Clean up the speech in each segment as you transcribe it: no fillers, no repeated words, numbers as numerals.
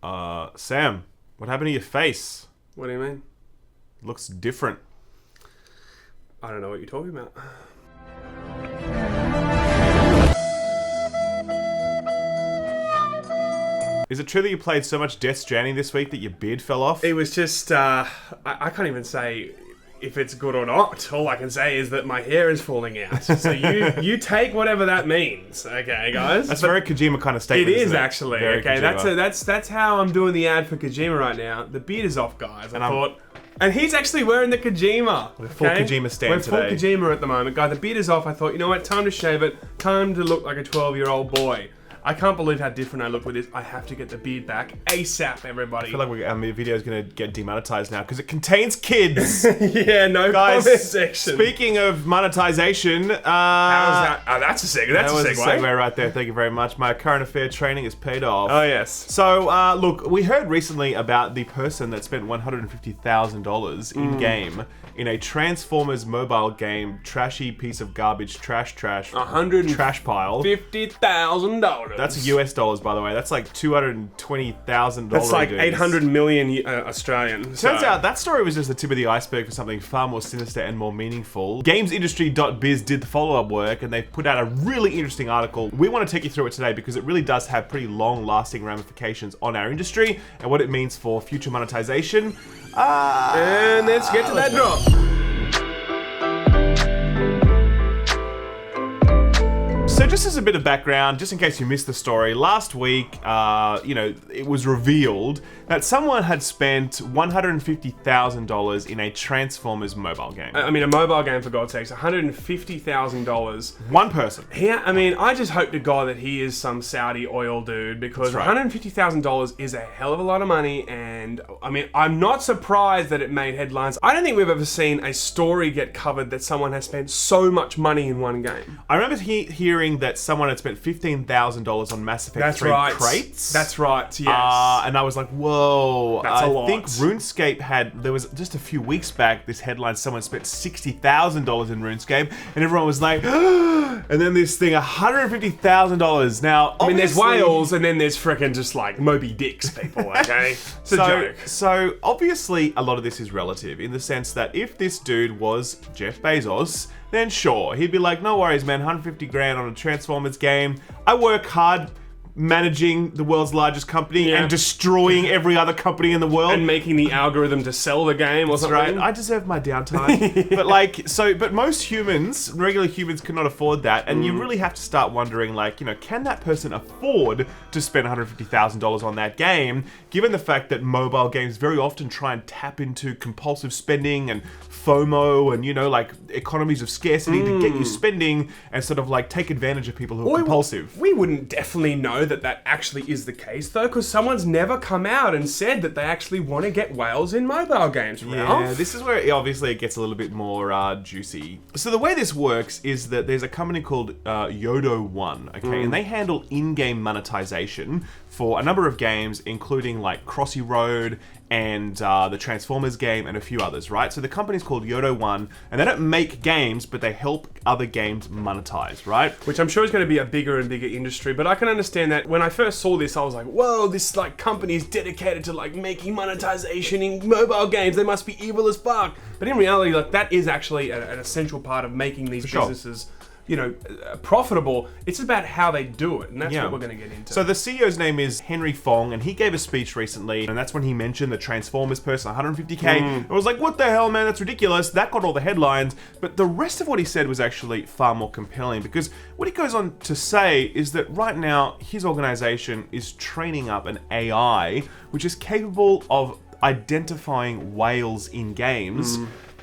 Sam, what happened to your face? What do you mean? Looks different. I don't know what you're talking about. Is it true that you played so much Death Stranding this week that your beard fell off? It was just, I can't even say if it's good or not. All I can say is that my hair is falling out. So you take whatever that means, okay, guys? That's a very Kojima kind of statement. It is isn't it? actually. Very okay, Kojima. that's how I'm doing the ad for Kojima right now. The beard is off, guys. And I thought. And he's actually wearing the Kojima. We're full Kojima stand We're today. full Kojima at the moment, guys. The beard is off. I thought, you know what? Time to shave it. Time to look like a 12-year-old boy. I can't believe how different I look with this. I have to get the beard back ASAP, everybody. I feel like our video is going to get demonetized now because it contains kids. Yeah, no Guys, comment section. Speaking of monetization, How's that? Oh, that's a segue. That's that a was segue. right there. Thank you very much. My current affair training is paid off. Oh, yes. So, look, we heard recently about the person that spent $150,000 in game in a Transformers mobile game, trashy piece of garbage, trash trash pile. $50,000. That's US dollars, by the way. That's like $220,000. That's like dudes. 800 million Australian. Turns out that story was just the tip of the iceberg for something far more sinister and more meaningful. Gamesindustry.biz did the follow-up work and they put out a really interesting article. We want to take you through it today because it really does have pretty long-lasting ramifications on our industry and what it means for future monetization. And let's get to that drop. So just as a bit of background, just in case you missed the story, last week, it was revealed that someone had spent $150,000 in a Transformers mobile game. I mean, a mobile game, for God's sakes, $150,000. One person. Yeah, I mean, I just hope to God that he is some Saudi oil dude, because That's right. $150,000 is a hell of a lot of money, and I mean, I'm not surprised that it made headlines. I don't think we've ever seen a story get covered that someone has spent so much money in one game. I remember hearing that someone had spent $15,000 on Mass Effect 3 crates. That's right, yes. And I was like, whoa. That's a lot. I think RuneScape there was just a few weeks back, this headline, someone spent $60,000 in RuneScape, and everyone was like, and then this thing, $150,000. Now, I mean, there's whales, and then there's frickin' just like Moby Dicks, people, okay? It's a joke. So, obviously, a lot of this is relative, in the sense that if this dude was Jeff Bezos, then sure, he'd be like, no worries, man, 150 grand on a Transformers game. I work hard managing the world's largest company and destroying every other company in the world. And making the algorithm to sell the game or something. Right. I deserve my downtime. But most humans, regular humans, cannot afford that. And you really have to start wondering, can that person afford to spend $150,000 on that game, given the fact that mobile games very often try and tap into compulsive spending and FOMO and, economies of scarcity to get you spending and sort of take advantage of people who are compulsive. We wouldn't definitely know that actually is the case, though, because someone's never come out and said that they actually want to get whales in mobile games, Ralph. Yeah, this is where it gets a little bit more juicy. So the way this works is that there's a company called Yodo One, okay, and they handle in-game monetization for a number of games, including Crossy Road and the Transformers game and a few others, right? So the company's called Yodo One, and they don't make games, but they help other games monetize, right? Which I'm sure is going to be a bigger and bigger industry, but I can understand that when I first saw this, I was like, whoa, this company is dedicated to making monetization in mobile games. They must be evil as fuck. But in reality, that is actually an essential part of making these businesses profitable. It's about how they do it, and that's what we're going to get into. So the CEO's name is Henry Fong, and he gave a speech recently, and that's when he mentioned the Transformers person, 150K. I was like, what the hell, man, that's ridiculous. That got all the headlines, but the rest of what he said was actually far more compelling, because what he goes on to say is that right now, his organization is training up an AI, which is capable of identifying whales in games.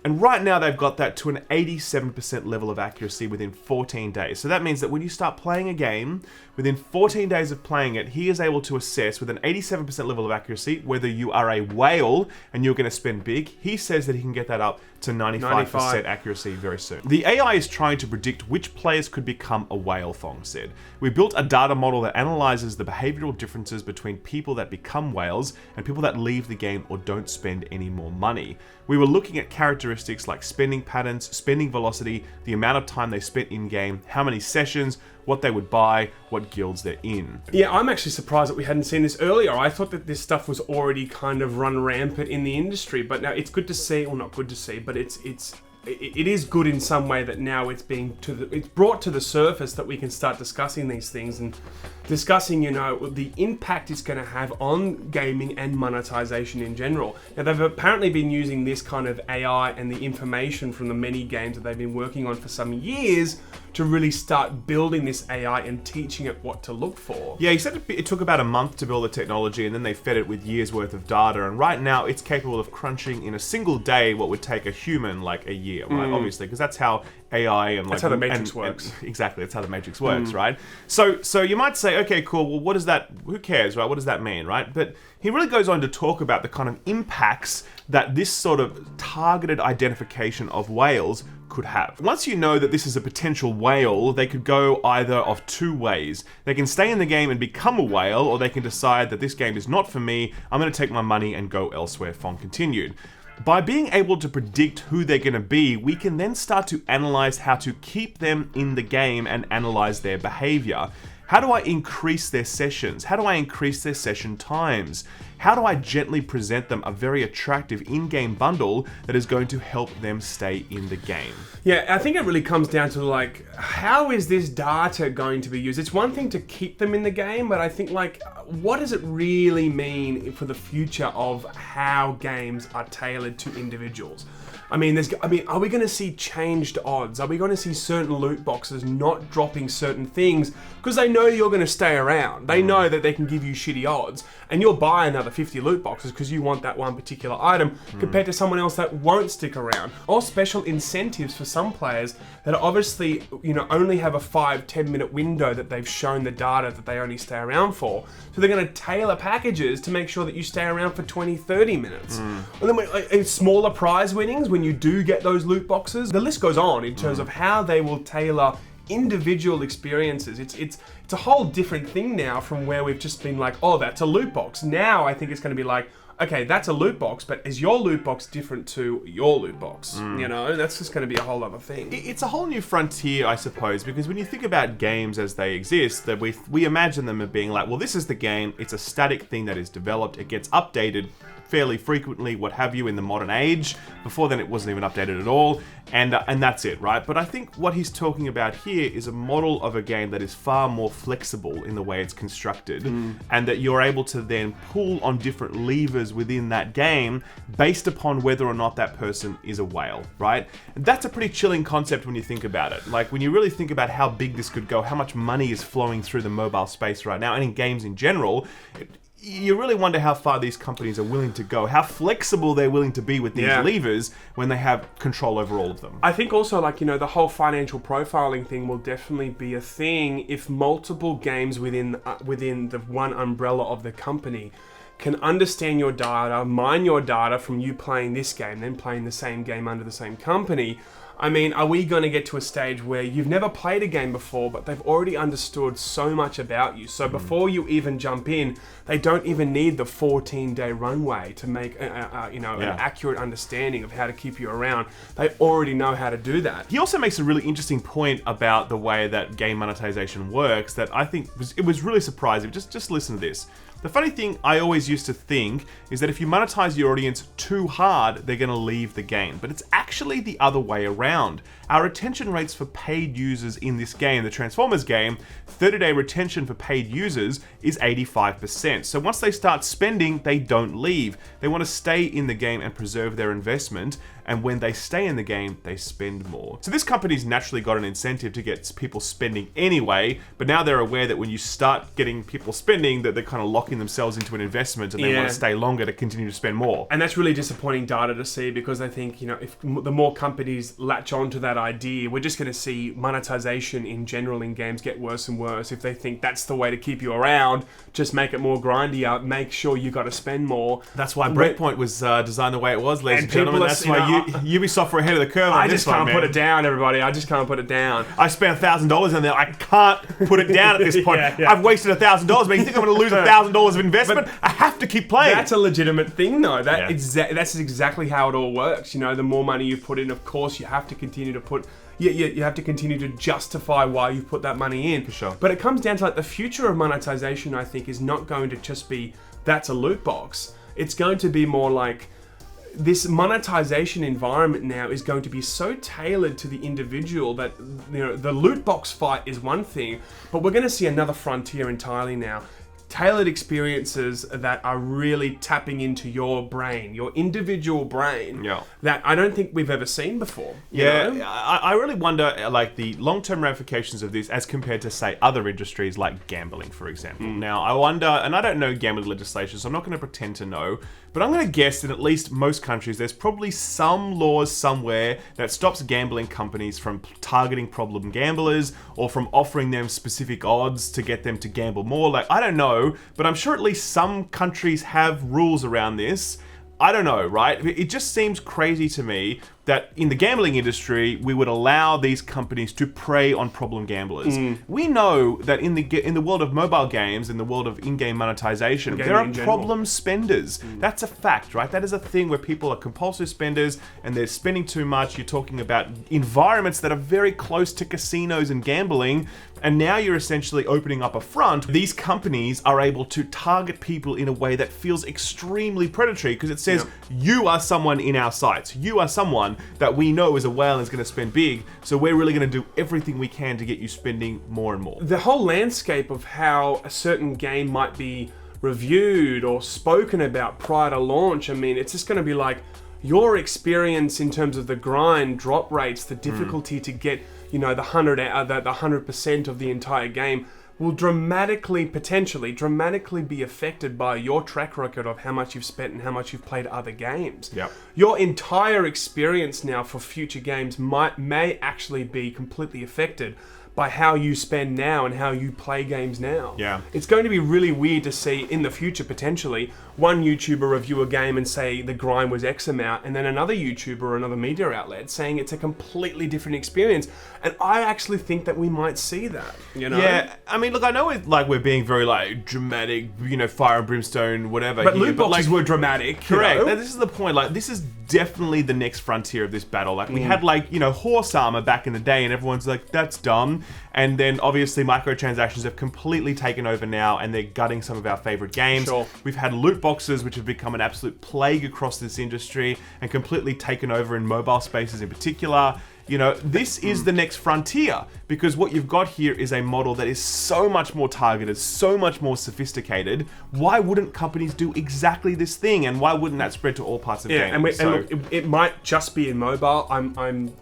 And right now they've got that to an 87% level of accuracy within 14 days. So that means that when you start playing a game, within 14 days of playing it, he is able to assess with an 87% level of accuracy whether you are a whale and you're going to spend big. He says that he can get that up to 95% accuracy very soon. The AI is trying to predict which players could become a whale, Fong said. We built a data model that analyzes the behavioral differences between people that become whales and people that leave the game or don't spend any more money. We were looking at characteristics like spending patterns, spending velocity, the amount of time they spent in-game, how many sessions, what they would buy, what guilds they're in. Yeah, I'm actually surprised that we hadn't seen this earlier. I thought that this stuff was already kind of run rampant in the industry, but now it's good to see, well, not good to see, but it is good in some way that now it's brought to the surface that we can start discussing these things and discussing, the impact it's going to have on gaming and monetization in general. Now, they've apparently been using this kind of AI and the information from the many games that they've been working on for some years to really start building this AI and teaching it what to look for. Yeah, he said it took about a month to build the technology, and then they fed it with years worth of data, and right now it's capable of crunching in a single day what would take a human like a year, right? Obviously, because that's how AI and that's how the Matrix works. Exactly, that's how the Matrix works, right? So you might say, okay, cool, well, what is that, who cares, right? What does that mean, right? But he really goes on to talk about the kind of impacts that this sort of targeted identification of whales could have. Once you know that this is a potential whale, they could go either of two ways. They can stay in the game and become a whale, or they can decide that this game is not for me, I'm going to take my money and go elsewhere, Fong continued. By being able to predict who they're going to be, we can then start to analyze how to keep them in the game and analyze their behavior. How do I increase their sessions? How do I increase their session times? How do I gently present them a very attractive in-game bundle that is going to help them stay in the game? Yeah, I think it really comes down to how is this data going to be used? It's one thing to keep them in the game, but I think what does it really mean for the future of how games are tailored to individuals? are we going to see changed odds? Are we going to see certain loot boxes not dropping certain things because they know you're going to stay around? They know that they can give you shitty odds, and you'll buy another 50 loot boxes because you want that one particular item compared to someone else that won't stick around. Or special incentives for some players that obviously, only have a 5-10 minute window that they've shown the data that they only stay around for. So they're going to tailor packages to make sure that you stay around for 20-30 minutes. And then smaller prize winnings, when you do get those loot boxes, the list goes on in terms of how they will tailor individual experiences. It's a whole different thing now from where we've just been like, oh, that's a loot box. Now I think it's going to be like, okay, that's a loot box, but is your loot box different to your loot box? That's just going to be a whole other thing. It's a whole new frontier, I suppose, because when you think about games as they exist, that we imagine them as being like, well, this is the game, it's a static thing that is developed, it gets updated fairly frequently, what have you, in the modern age. Before then, it wasn't even updated at all, and that's it, right? But I think what he's talking about here is a model of a game that is far more flexible in the way it's constructed, and that you're able to then pull on different levers within that game based upon whether or not that person is a whale, right? And that's a pretty chilling concept when you think about it. Like, when you really think about how big this could go, how much money is flowing through the mobile space right now, and in games in general, you really wonder how far these companies are willing to go, how flexible they're willing to be with these levers when they have control over all of them. I think also, the whole financial profiling thing will definitely be a thing if multiple games within the one umbrella of the company can understand your data, mine your data from you playing this game, then playing the same game under the same company. Are we going to get to a stage where you've never played a game before, but they've already understood so much about you? So before you even jump in, they don't even need the 14-day runway to make an accurate understanding of how to keep you around. They already know how to do that. He also makes a really interesting point about the way that game monetization works that I think was really surprising. Just listen to this. The funny thing I always used to think is that if you monetize your audience too hard, they're going to leave the game. But it's actually the other way around. Our retention rates for paid users in this game, the Transformers game, 30-day retention for paid users is 85%. So once they start spending, they don't leave. They want to stay in the game and preserve their investment. And when they stay in the game, they spend more. So this company's naturally got an incentive to get people spending anyway, but now they're aware that when you start getting people spending, that they're kind of locking themselves into an investment and they want to stay longer to continue to spend more. And that's really disappointing data to see, because I think, if the more companies latch on to that idea, we're just going to see monetization in general in games get worse and worse. If they think that's the way to keep you around, just make it more grindy, make sure you got to spend more. That's why Breakpoint was designed the way it was, ladies and gentlemen. That's why Ubisoft were ahead of the curve on this one, man. I just can't put it down, everybody. I just can't put it down. I spent $1,000 in there. I can't put it down at this point. I've wasted $1,000, but you think I'm going to lose $1,000 of investment? But I have to keep playing. That's a legitimate thing, though. That's exactly how it all works. The more money you put in, of course, you have to continue to put you have to continue to justify why you put that money in. For sure. But it comes down to like the future of monetization, I think, is not going to just be that's a loot box. It's going to be more like this monetization environment now is going to be so tailored to the individual that, you know, the loot box fight is one thing, but we're going to see another frontier entirely now. Tailored experiences that are really tapping into your brain, your individual brain, Yeah. that I don't think we've ever seen before. you Yeah, know? I really wonder, like, the long-term ramifications of this as compared to, say, other industries like gambling, for example. Now, I wonder, and I don't know gambling legislation, so I'm not going to pretend to know, but I'm going to guess that at least most countries, there's probably some laws somewhere that stops gambling companies from targeting problem gamblers or from offering them specific odds to get them to gamble more. Like, I don't know, but I'm sure at least some countries have rules around this. I don't know, right? It just seems crazy to me that in the gambling industry, we would allow these companies to prey on problem gamblers. We know that in the world of mobile games, in the world of in-game monetization, there are problem spenders. That's a fact, right? That is a thing where people are compulsive spenders and they're spending too much. You're talking about environments that are very close to casinos and gambling. And now you're essentially opening up a front. These companies are able to target people in a way that feels extremely predatory because it says, you are someone in our sights. You are someone that we know is a whale and is going to spend big. So we're really going to do everything we can to get you spending more and more. The whole landscape of how a certain game might be reviewed or spoken about prior to launch, I mean, it's just going to be like your experience in terms of the grind, drop rates, the difficulty to get, you know, the 100% of the entire game will potentially dramatically be affected by your track record of how much you've spent and how much you've played other games. Yep. Your entire experience now for future games may actually be completely affected by how you spend now and how you play games now. Yeah. It's going to be really weird to see in the future, potentially, one YouTuber review a game and say the grind was X amount, and then another YouTuber or another media outlet saying it's a completely different experience. And I actually think that we might see that, you know? Yeah, I mean, look, I know we're being very, like, dramatic, you know, fire and brimstone, whatever. But loot boxes were dramatic. Correct. You know? This is the point. Like, this is definitely the next frontier of this battle. Like, we had, like, you know, horse armor back in the day, and everyone's like, that's dumb. And then, obviously, microtransactions have completely taken over now, and they're gutting some of our favorite games. Sure. We've had loot boxes, which have become an absolute plague across this industry, and completely taken over in mobile spaces in particular. You know, this is the next frontier, because what you've got here is a model that is so much more targeted, so much more sophisticated. Why wouldn't companies do exactly this thing, and why wouldn't that spread to all parts of games? And look, it might just be in mobile.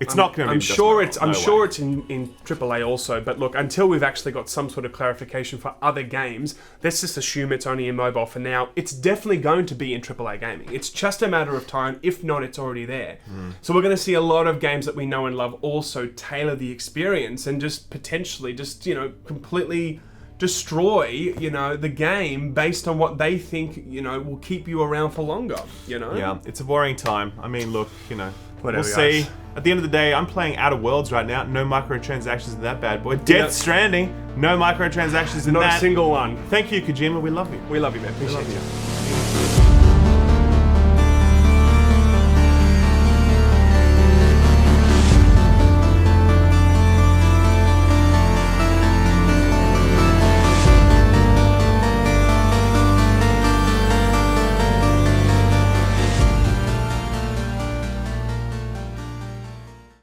It's not going to be. I'm just sure mobile. it's. I'm sure it's in AAA also. But look, until we've actually got some sort of clarification for other games, let's just assume it's only in mobile for now. It's definitely going to be in AAA gaming. It's just a matter of time. If not, it's already there. So we're going to see a lot of games that we know and love also tailor the experience and just potentially just, you know, completely destroy, you know, the game based on what they think, you know, will keep you around for longer, you know? Yeah, it's a worrying time. I mean, look, you know, Whatever, we'll see. guys. At the end of the day, I'm playing Outer Worlds right now. No microtransactions in that bad boy. Death Stranding. No microtransactions in Not that. a single one. Thank you, Kojima. We love you. We love you, man. Appreciate you.